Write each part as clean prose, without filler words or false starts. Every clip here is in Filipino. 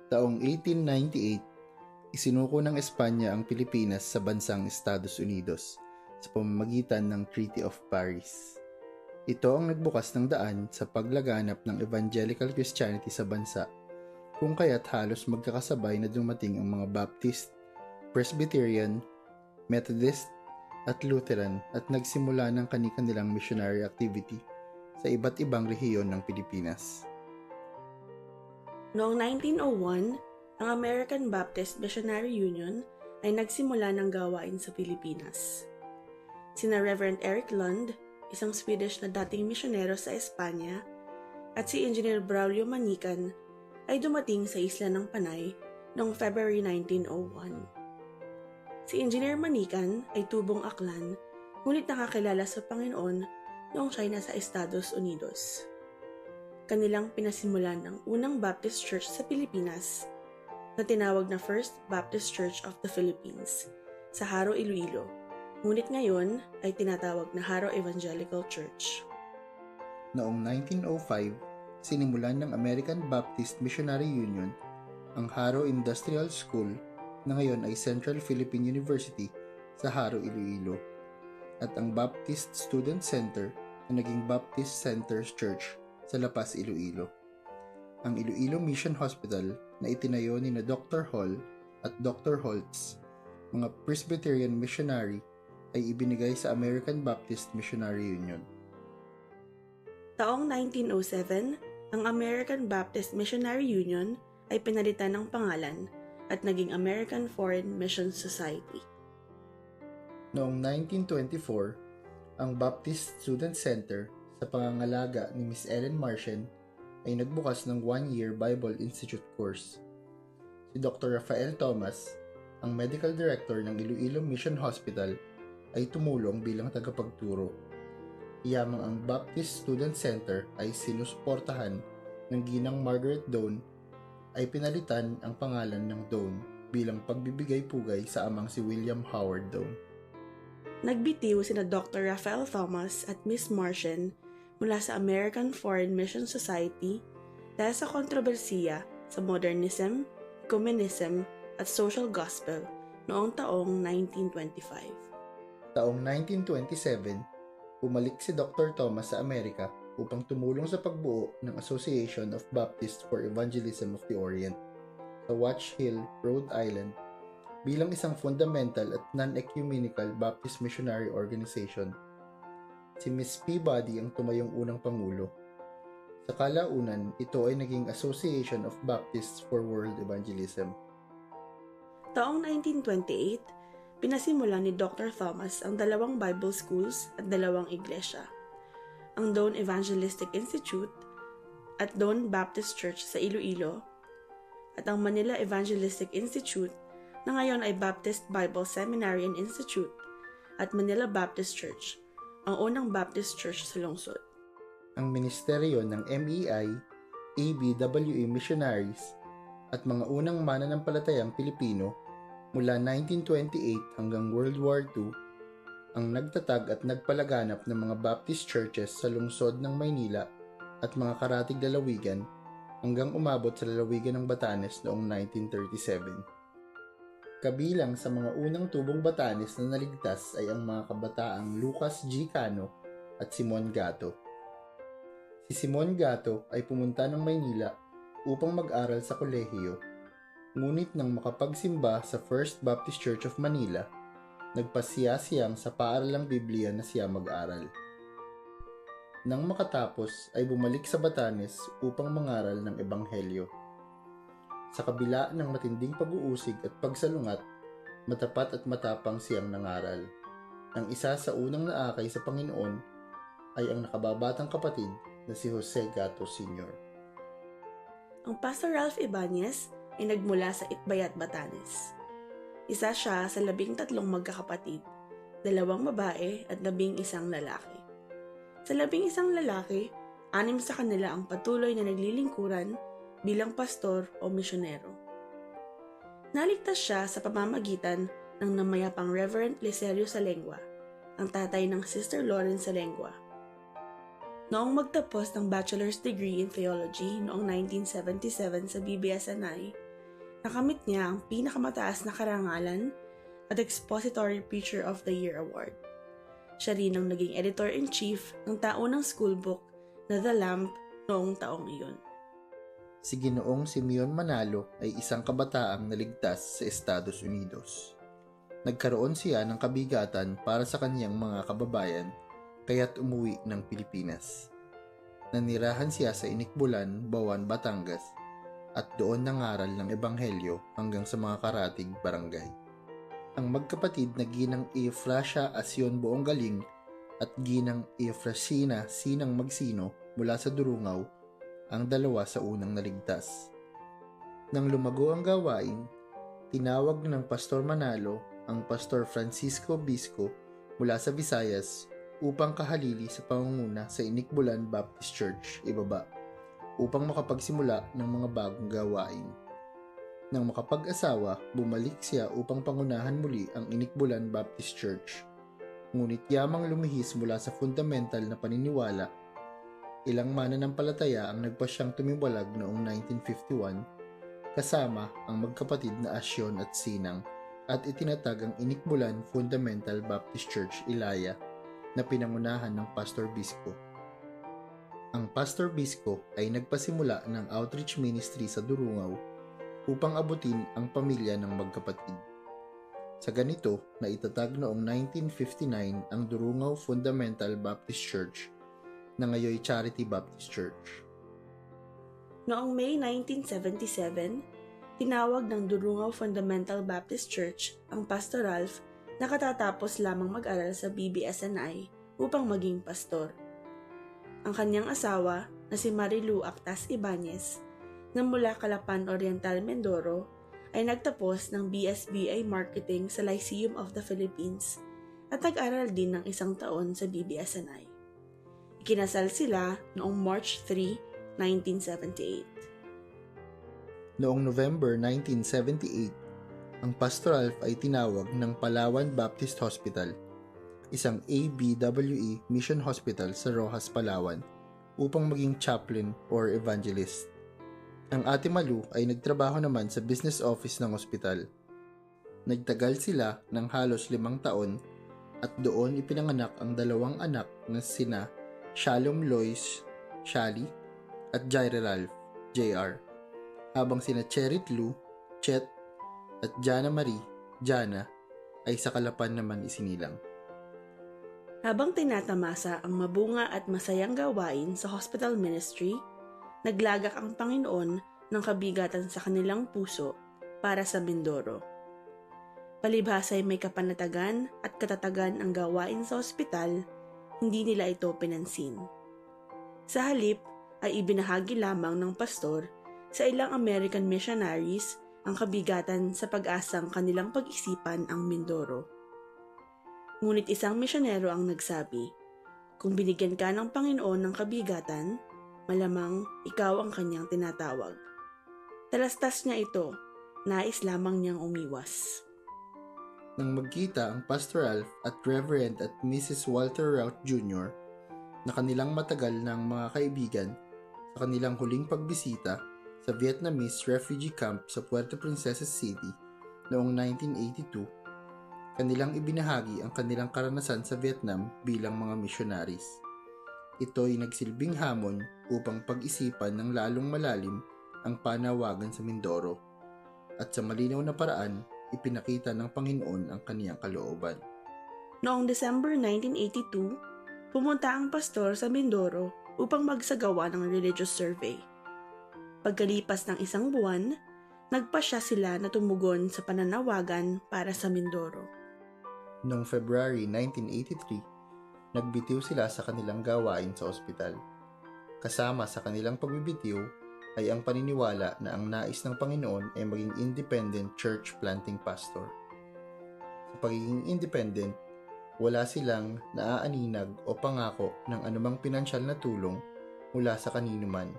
Taong 1898, isinuko ng Espanya ang Pilipinas sa bansang Estados Unidos sa pamamagitan ng Treaty of Paris. Ito ang nagbukas ng daan sa paglaganap ng evangelical Christianity sa bansa, kung kaya't halos magkakasabay na dumating ang mga Baptist, Presbyterian, Methodist at Lutheran at nagsimula ng kani-kanilang missionary activity sa iba't ibang rehiyon ng Pilipinas. Noong 1901, ang American Baptist Missionary Union ay nagsimula ng gawain sa Pilipinas. Sina Reverend Eric Lund, isang Swedish na dating misyonero sa Espanya, at si Engineer Braulio Manican ay dumating sa isla ng Panay noong February 1901. Si Engineer Manican ay tubong aklan, ngunit nakakilala sa Panginoon noong siya ay nasa Estados Unidos. Kanilang pinasimulan ng unang Baptist Church sa Pilipinas na tinawag na First Baptist Church of the Philippines sa Haro, Iloilo, ngunit ngayon ay tinatawag na Haro Evangelical Church. Noong 1905, sinimulan ng American Baptist Missionary Union ang Haro Industrial School na ngayon ay Central Philippine University sa Haro, Iloilo, at ang Baptist Student Center na naging Baptist Centers Church sa La Paz, Iloilo. Ang Iloilo Mission Hospital na itinayo ni na Dr. Hall at Dr. Holtz, mga Presbyterian missionary, ay ibinigay sa American Baptist Missionary Union. Taong 1907, ang American Baptist Missionary Union ay pinalitan ng pangalan at naging American Foreign Mission Society. Noong 1924, ang Baptist Student Center sa pangangalaga ni Miss Ellen Martian ay nagbukas ng 1-year Bible Institute course. Si Dr. Rafael Thomas, ang medical director ng Iloilo Mission Hospital, ay tumulong bilang tagapagturo. Iyamang ang Baptist Student Center ay sinusuportahan ng ginang Margaret Doan, ay pinalitan ang pangalan ng Doan bilang pagbibigay-pugay sa amang si William Howard Doan. Nagbitiw sina Dr. Rafael Thomas at Miss Martian mula sa American Foreign Mission Society dahil sa kontrobersiya sa modernism, ecumenism at social gospel noong taong 1925. Taong 1927, bumalik si Dr. Thomas sa Amerika upang tumulong sa pagbuo ng Association of Baptists for Evangelism of the Orient sa Watch Hill, Rhode Island bilang isang fundamental at non-ecumenical Baptist missionary organization. Si Miss Peabody ang tumayong unang pangulo. Sa kalaunan, ito ay naging Association of Baptists for World Evangelism. Taong 1928, pinasimulan ni Dr. Thomas ang 2 Bible schools at 2 iglesia, ang Doan Evangelistic Institute at Doan Baptist Church sa Iloilo, at ang Manila Evangelistic Institute na ngayon ay Baptist Bible Seminary and Institute at Manila Baptist Church, ang unang Baptist Church sa lungsod. Ang ministeryo ng MEI, ABWE Missionaries at mga unang mananampalatayang Pilipino mula 1928 hanggang World War II ang nagtatag at nagpalaganap ng mga Baptist churches sa lungsod ng Maynila at mga karatig lalawigan hanggang umabot sa lalawigan ng Batanes noong 1937. Kabilang sa mga unang tubong Batanes na naligtas ay ang mga kabataang Lucas G. Cano at Simon Gato. Si Simon Gato ay pumunta ng Maynila upang mag-aral sa kolehiyo, ngunit nang makapagsimba sa First Baptist Church of Manila, nagpasiya siyang sa paaralang Biblia na siya mag-aral. Nang makatapos ay bumalik sa Batanes upang mangaral ng Ebanghelyo. Sa kabila ng matinding pag-uusig at pagsalungat, matapat at matapang siyang nangaral. Ang isa sa unang naakay sa Panginoon ay ang nakababatang kapatid na si Jose Gato Sr. Ang Pastor Ralph Ibanez ay nagmula sa Itbayat, Batanes. Isa siya sa 13 magkakapatid, 2 babae at 11 lalaki. Sa 11 lalaki, 6 sa kanila ang patuloy na naglilingkuran bilang pastor o misyonero. Naligtas siya sa pamamagitan ng namayapang Reverend Licerio Salengua, ang tatay ng Sister Lauren Salengua. Noong magtapos ng bachelor's degree in theology noong 1977 sa BBSNI, Nakamit niya ang pinakamataas na karangalan at Expository Preacher of the Year Award. Siya rin ang naging editor-in-chief ng taunang schoolbook na The Lamp noong taong iyon. Si Ginoong Simeon Manalo ay isang kabataang naligtas sa Estados Unidos. Nagkaroon siya ng kabigatan para sa kanyang mga kababayan kaya't umuwi ng Pilipinas. Nanirahan siya sa Inikbulan, Bawan, Batangas at doon nangaral ng Ebanghelyo hanggang sa mga karatig barangay. Ang magkapatid na Ginang Eufrasia Asion Buong Galing at Ginang Eufrasina Sinang Magsino mula sa Durungaw ang dalawa sa unang naligtas. Nang lumago ang gawain, tinawag ng Pastor Manalo ang Pastor Francisco Bisco mula sa Visayas upang kahalili sa pangunguna sa Inikbulan Baptist Church, ibaba, upang makapagsimula ng mga bagong gawain. Nang makapag-asawa, bumalik siya upang pangunahan muli ang Inikbulan Baptist Church. Ngunit yamang lumihis mula sa fundamental na paniniwala, ilang mananampalataya ang nagpasyang tumiwalag noong 1951 kasama ang magkapatid na Asyon at Sinang at itinatag ang Inikbulan Fundamental Baptist Church, Ilaya na pinangunahan ng Pastor Bisco. Ang Pastor Bisco ay nagpasimula ng outreach ministry sa Durungaw upang abutin ang pamilya ng magkapatid. Sa ganito, naitatag noong 1959 ang Durungaw Fundamental Baptist Church na ngayoy Charity Baptist Church. Noong May 1977, tinawag ng Durungaw Fundamental Baptist Church ang Pastor Ralph na katatapos lamang mag-aral sa BBSNI upang maging pastor. Ang kanyang asawa na si Marilu Actas Ibanez na mula Calapan Oriental, Mindoro ay nagtapos ng BSBA Marketing sa Lyceum of the Philippines at nag-aral din ng 1 taon sa BBSNI. Ikinasal sila noong March 3, 1978. Noong November 1978, ang Pastor Ralph ay tinawag ng Palawan Baptist Hospital, isang ABWE mission hospital sa Roxas, Palawan, upang maging chaplain or evangelist. Ang Ate Malu ay nagtrabaho naman sa business office ng ospital. Nagtagal sila ng halos 5 taon at doon ipinanganak ang 2 anak na sina Shalom Lois, Shali, at Jaire Ralph, JR, habang sina Cherit Lu, Chet, at Jana Marie, Jana, ay sa Calapan naman isinilang. Habang tinatamasa ang mabunga at masayang gawain sa hospital ministry, naglagak ang Panginoon ng kabigatan sa kanilang puso para sa Mindoro. Palibhasa'y may kapanatagan at katatagan ang gawain sa ospital, hindi nila ito pinansin. Sa halip ay ibinahagi lamang ng pastor sa ilang American missionaries ang kabigatan sa pag-asang kanilang pag-isipan ang Mindoro. Ngunit isang misyonero ang nagsabi, kung binigyan ka ng Panginoon ng kabigatan, malamang ikaw ang kanyang tinatawag. Talastas niya ito, nais lamang niyang umiwas. Nang magkita ang Pastor Ralph at Reverend at Mrs. Walter Rout Jr. na kanilang matagal ng mga kaibigan sa kanilang huling pagbisita sa Vietnamese refugee camp sa Puerto Princesa City noong 1982, kanilang ibinahagi ang kanilang karanasan sa Vietnam bilang mga missionaries. Ito ay nagsilbing hamon upang pag-isipan ng lalong malalim ang panawagan sa Mindoro at sa malinaw na paraan ipinakita ng Panginoon ang kaniyang kalooban. Noong December 1982, pumunta ang pastor sa Mindoro upang magsagawa ng religious survey. Pagkalipas ng 1 buwan, nagpasya sila na tumugon sa pananawagan para sa Mindoro. Noong February 1983, nagbitiw sila sa kanilang gawain sa ospital. Kasama sa kanilang pagbibitiw ay ang paniniwala na ang nais ng Panginoon ay maging independent church planting pastor. Sa pagiging independent, wala silang naaaninag o pangako ng anumang pinansyal na tulong mula sa kanino man.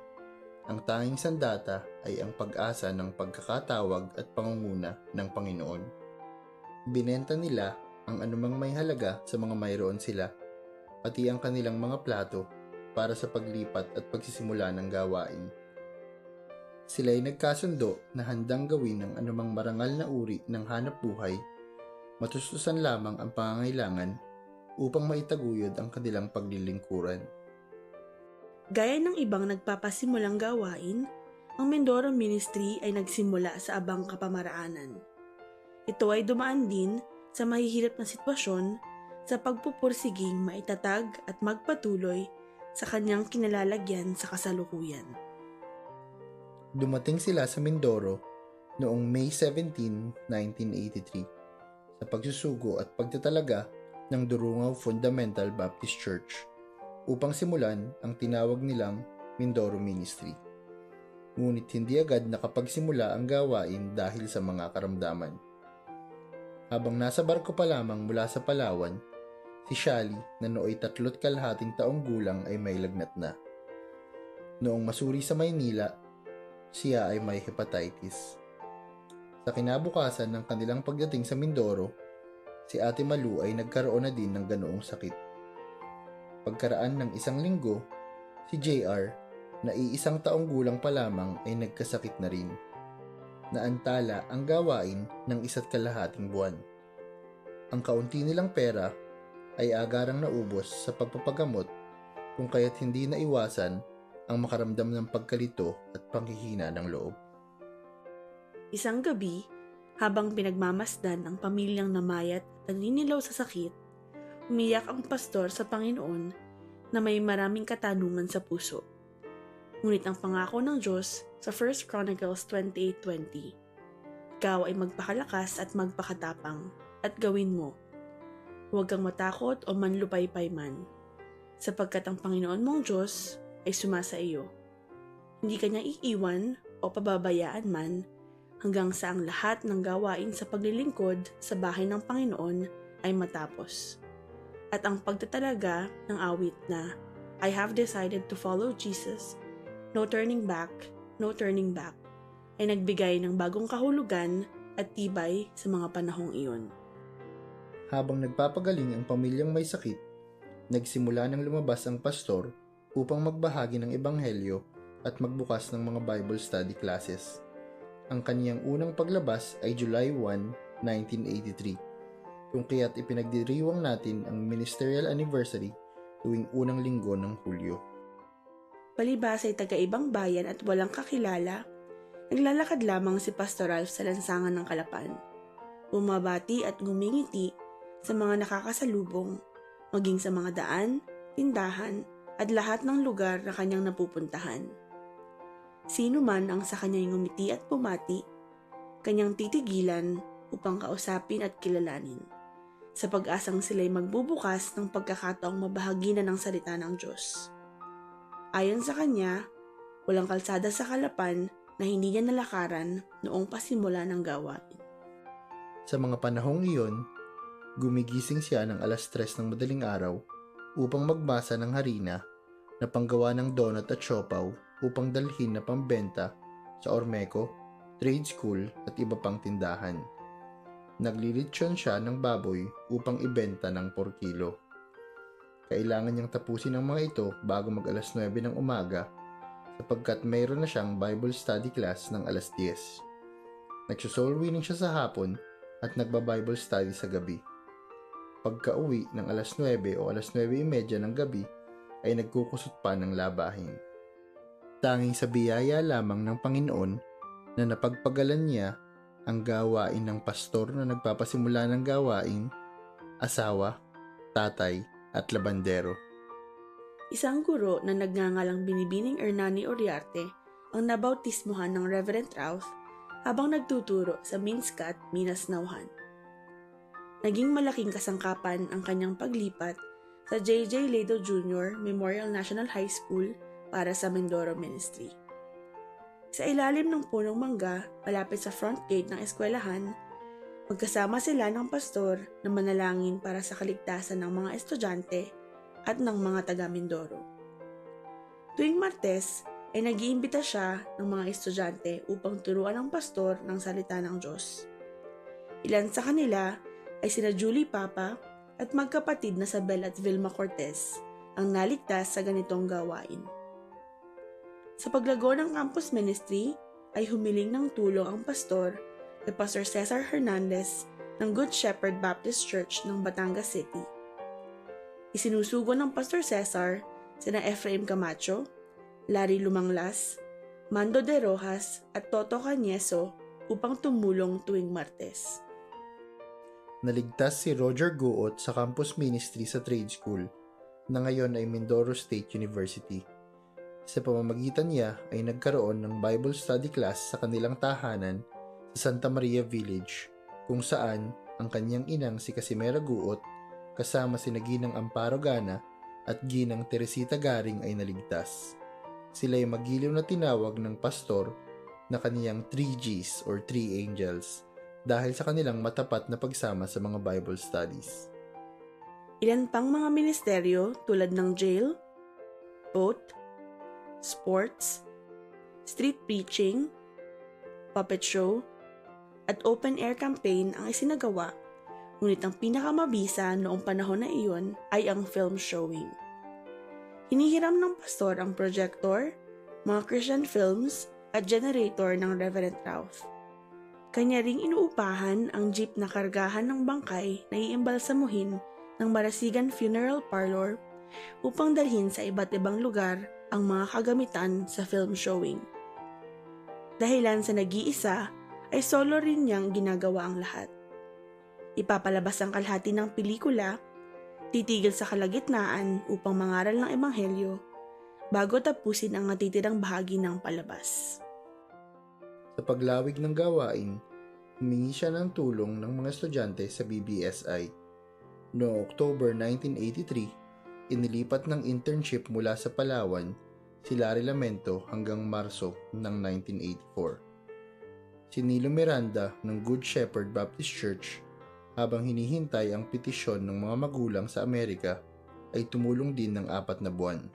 Ang tanging sandata ay ang pag-asa ng pagkakatawag at pangunguna ng Panginoon. Binenta nila ang anumang may halaga sa mga mayroon sila, pati ang kanilang mga plato para sa paglipat at pagsisimula ng gawain. Sila ay nagkasundo na handang gawin ang anumang marangal na uri ng hanap buhay, matustusan lamang ang pangangailangan upang maitaguyod ang kanilang paglilingkuran. Gaya ng ibang nagpapasimulang gawain, ang Mindoro Ministry ay nagsimula sa abang kapamaraanan. Ito ay dumaan din sa mahihirap na sitwasyon sa pagpupursiging maitatag at magpatuloy sa kanyang kinalalagyan sa kasalukuyan. Dumating sila sa Mindoro noong May 17, 1983 sa pagsusugo at pagtatalaga ng Durungaw Fundamental Baptist Church upang simulan ang tinawag nilang Mindoro Ministry. Ngunit hindi agad nakapagsimula ang gawain dahil sa mga karamdaman. Habang nasa barko pa lamang mula sa Palawan, si Shally na nooy 3 kalahating taong gulang ay may lagnat na. Noong masuri sa Maynila, siya ay may hepatitis. Sa kinabukasan ng kanilang pagdating sa Mindoro, si Ate Malu ay nagkaroon na din ng ganoong sakit. Pagkaraan ng 1 linggo, si JR na iisang taong gulang pa lamang ay nagkasakit na rin. Naantala ang gawain ng 1 kalahating buwan. Ang kaunti nilang pera ay agarang naubos sa pagpapagamot kung kaya't hindi naiwasan ang makaramdam ng pagkalito at panghihina ng loob. Isang gabi, habang pinagmamasdan ang pamilyang namayat at naninilaw sa sakit, umiyak ang pastor sa Panginoon na may maraming katanungan sa puso. Ngunit ang pangako ng Diyos sa 1 Chronicles 28:20, ikaw ay magpakalakas at magpakatapang at gawin mo. Huwag kang matakot o manlupaypay man, sapagkat ang Panginoon mong Diyos ay sumasa iyo. Hindi ka niya iiwan o pababayaan man hanggang sa ang lahat ng gawain sa paglilingkod sa bahay ng Panginoon ay matapos. At ang pagtatalaga ng awit na I have decided to follow Jesus, no turning back, no turning back, ay nagbigay ng bagong kahulugan at tibay sa mga panahong iyon. Habang nagpapagaling ang pamilyang may sakit, nagsimula nang lumabas ang pastor upang magbahagi ng ebanghelyo at magbukas ng mga Bible study classes. Ang kaniyang unang paglabas ay July 1, 1983, kung kaya't ipinagdiriwang natin ang ministerial anniversary tuwing unang linggo ng Hulyo. Palibas ay taga-ibang bayan at walang kakilala, naglalakad lamang si Pastor Ralph sa lansangan ng Kalapan. Bumabati at gumingiti sa mga nakakasalubong, maging sa mga daan, tindahan, at lahat ng lugar na kanyang napupuntahan. Sino man ang sa kanyang ngumiti at pumati, kanyang titigilan upang kausapin at kilalanin, sa pag-asang sila'y magbubukas ng pagkakataong mabahagi na ng salita ng Diyos. Ayon sa kanya, walang kalsada sa Kalapan na hindi niya nalakaran noong pasimula ng gawain. Sa mga panahong iyon, gumigising siya ng 3:00 ng madaling araw upang magbasa ng harina na panggawa ng donut at siopaw upang dalhin na pambenta sa Ormeco, trade school at iba pang tindahan. Naglilitsyon siya ng baboy upang ibenta ng 4 kilo. Kailangan niyang tapusin ang mga ito bago mag 9:00 ng umaga sapagkat mayroon na siyang Bible study class ng 10:00. Nagsusoul winning siya sa hapon at nagba-Bible study sa gabi. Pagka-uwi ng 9:00 o 9:30 ng gabi ay nagkukusot pa ng labahin. Tanging sa biyaya lamang ng Panginoon na napagpagalan niya ang gawain ng pastor na nagpapasimula ng gawain, asawa, tatay at labandero. Isang guro na nagngangalang Binibining Hernani Oriarte ang nabautismuhan ng Reverend Ralph habang nagtuturo sa Minskat, Minas Nauhan. Naging malaking kasangkapan ang kanyang paglipat sa J.J. Lado Jr. Memorial National High School para sa Mindoro Ministry. Sa ilalim ng punong mangga, malapit sa front gate ng eskwelahan, magkasama sila ng pastor na manalangin para sa kaligtasan ng mga estudyante at ng mga taga-Mindoro. Tuwing Martes ay nag-iimbita siya ng mga estudyante upang turuan ang pastor ng salita ng Diyos. Ilan sa kanila ay sina Julie Papa at magkapatid na Sabel at Vilma Cortez ang naligtas sa ganitong gawain. Sa paglago ng campus ministry, ay humiling ng tulong ang pastor kay Pastor Cesar Hernandez ng Good Shepherd Baptist Church ng Batangas City. Isinusugo ng Pastor Cesar sina Ephraim Camacho, Larry Lumanglas, Mando de Rojas at Toto Cañeso upang tumulong tuwing Martes. Naligtas si Roger Guot sa campus ministry sa trade school na ngayon ay Mindoro State University. Sa pamamagitan niya ay nagkaroon ng Bible study class sa kanilang tahanan sa Santa Maria Village, kung saan ang kanyang inang si Casimera Guot kasama si Ginang Amparo Gana at Ginang Teresita Garing ay naligtas. Sila ay magiliw na tinawag ng pastor na kaniyang 3Gs or 3 Angels dahil sa kanilang matapat na pagsama sa mga Bible studies. Ilan pang mga ministeryo tulad ng jail, boat, sports, street preaching, puppet show, at open-air campaign ang isinagawa, ngunit ang pinakamabisa noong panahon na iyon ay ang film showing. Hinihiram ng pastor ang projector, mga Christian films, at generator ng Reverend Ralph. Kanya ring inuupahan ang jeep na kargahan ng bangkay na iimbalsamuhin ng Marasigan Funeral Parlor upang dalhin sa iba't ibang lugar ang mga kagamitan sa film showing. Dahilan sa nag-iisa ay solo rin niyang ginagawa ang lahat. Ipapalabas ang kalahati ng pelikula, titigil sa kalagitnaan upang mangaral ng ebanghelyo bago tapusin ang natitirang bahagi ng palabas. Sa paglawig ng gawain, humingi siya ng tulong ng mga estudyante sa BBSI. Noong October 1983, inilipat ng internship mula sa Palawan si Larry Lamento hanggang Marso ng 1984. Si Nilo Miranda ng Good Shepherd Baptist Church, habang hinihintay ang petisyon ng mga magulang sa Amerika, ay tumulong din ng 4 na buwan.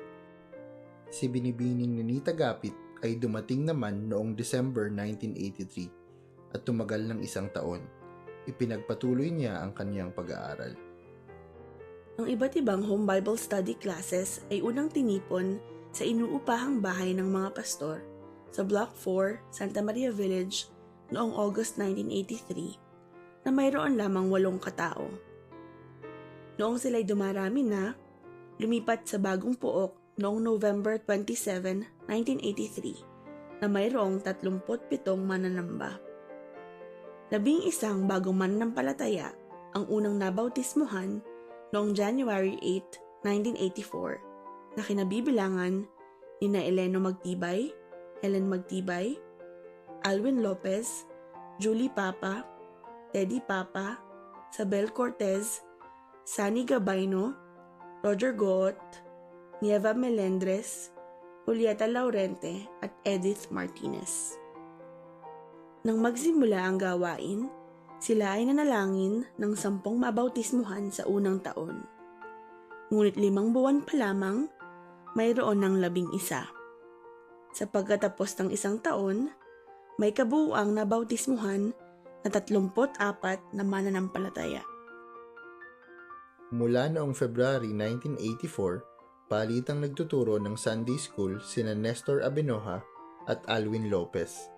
Si Binibining Ninita Gapit ay dumating naman noong December 1983 at tumagal ng 1 taon. Ipinagpatuloy niya ang kaniyang pag-aaral. Ang iba't ibang home Bible study classes ay unang tinipon sa inuupahang bahay ng mga pastor sa Block 4, Santa Maria Village noong August 1983 na mayroon lamang 8 katao. Noong sila'y dumarami na, lumipat sa Bagong Pook noong November 27, 1983 na mayroong 37 mananamba. 11 bagong mananampalataya ang unang nabautismuhan noong January 8, 1984 na kinabibilangan nina Eleno Magtibay, Helen Magtibay, Alwin Lopez, Julie Papa, Teddy Papa, Sabel Cortez, Sunny Gabayno, Roger Goot, Nieva Melendres, Julieta Laurente at Edith Martinez. Nang magsimula ang gawain, sila ay nanalangin ng 10 mabautismuhan sa unang taon. Ngunit 5 buwan pa lamang, mayroon ng 11. Sa pagkatapos ng 1 taon, may kabuuang nabautismuhan na 34 na mananampalataya. Mula noong February 1984, palitang nagtuturo ng Sunday School sina Nestor Abenoja at Alwin Lopez,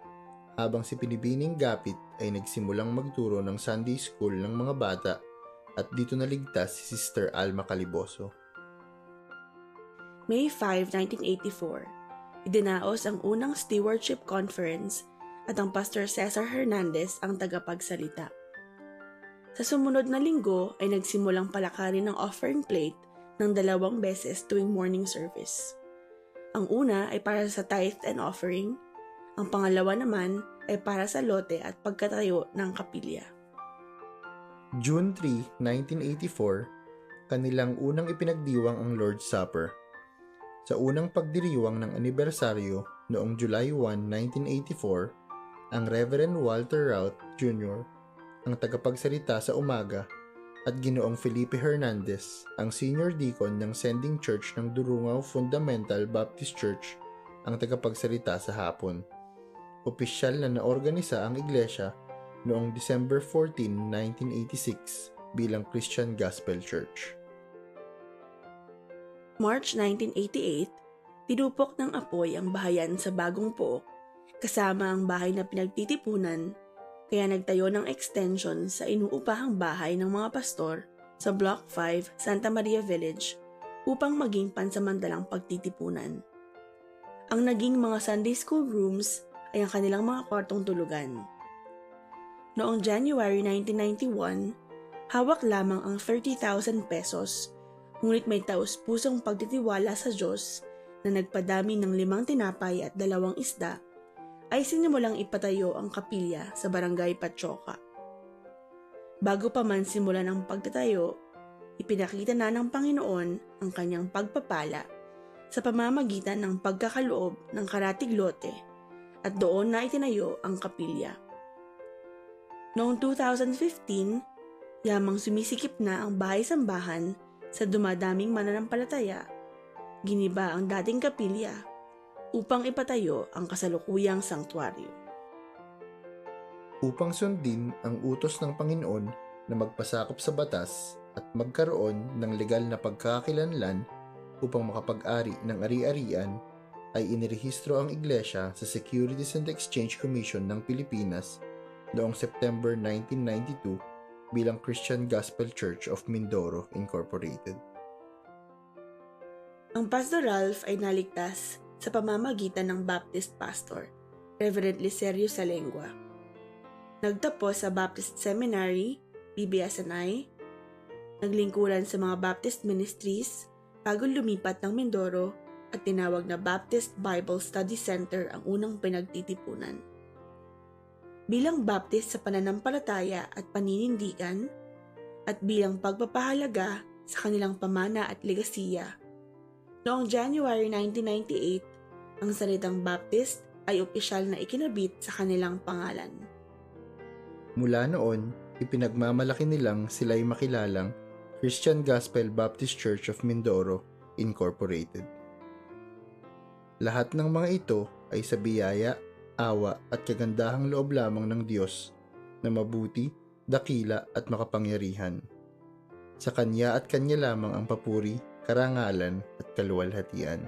habang si Binibining Gapit ay nagsimulang magturo ng Sunday School ng mga bata at dito naligtas si Sister Alma Caliboso. May 5, 1984, idinaos ang unang stewardship conference at ang Pastor Cesar Hernandez ang tagapagsalita. Sa sumunod na linggo ay nagsimulang palakarin ng offering plate ng 2 beses tuwing morning service. Ang una ay para sa tithe and offering, ang pangalawa naman ay para sa lote at pagkatayo ng kapilya. June 3, 1984, kanilang unang ipinagdiwang ang Lord's Supper. Sa unang pagdiriwang ng anibersaryo noong July 1, 1984, ang Reverend Walter Routh Jr. ang tagapagsalita sa umaga at Ginoong Felipe Hernandez, ang senior deacon ng Sending Church ng Durungaw Fundamental Baptist Church, ang tagapagsalita sa hapon. Opisyal na naorganisa ang iglesia noong December 14, 1986 bilang Christian Gospel Church. March 1988, tinupok ng apoy ang bahayan sa Bagong Pook kasama ang bahay na pinagtitipunan, kaya nagtayo ng extension sa inuupahang bahay ng mga pastor sa Block 5, Santa Maria Village upang maging pansamantalang pagtitipunan. Ang naging mga Sunday school rooms ay ang kanilang mga kwartong tulugan. Noong January 1991, hawak lamang ang 30,000 pesos, ngunit may taus-pusong pagtitiwala sa Diyos na nagpadami ng 5 tinapay at 2 isda, ay sinimulang ipatayo ang kapilya sa Barangay Patioca. Bago pa man simulan ang pagtatayo, ipinakita na ng Panginoon ang kanyang pagpapala sa pamamagitan ng pagkakaloob ng karatig lote at doon na itinayo ang kapilya. Noong 2015, yamang sumisikip na ang bahay-sambahan sa dumadaming mananampalataya, giniba ang dating kapilya upang ipatayo ang kasalukuyang sanktuaryo. Upang sundin ang utos ng Panginoon na magpasakop sa batas at magkaroon ng legal na pagkakakilanlan upang makapag-ari ng ari-arian, ay inirehistro ang iglesia sa Securities and Exchange Commission ng Pilipinas noong September 1992 bilang Christian Gospel Church of Mindoro, Incorporated. Ang Pastor Ralph ay naligtas sa pamamagitan ng Baptist pastor, Reverend Licerio Salengua. Nagtapos sa Baptist Seminary, BBSNI, naglingkuran sa mga Baptist Ministries bago lumipat ng Mindoro at tinawag na Baptist Bible Study Center ang unang pinagtitipunan. Bilang Baptist sa pananampalataya at paninindigan at bilang pagpapahalaga sa kanilang pamana at legasiya, noong January 1998, ang salitang Baptist ay opisyal na ikinabit sa kanilang pangalan. Mula noon, ipinagmamalaki nilang sila'y makilalang Christian Gospel Baptist Church of Mindoro, Incorporated. Lahat ng mga ito ay sa biyaya, awa at kagandahang loob lamang ng Diyos na mabuti, dakila at makapangyarihan. Sa Kanya at Kanya lamang ang papuri, karangalan at kaluwalhatian.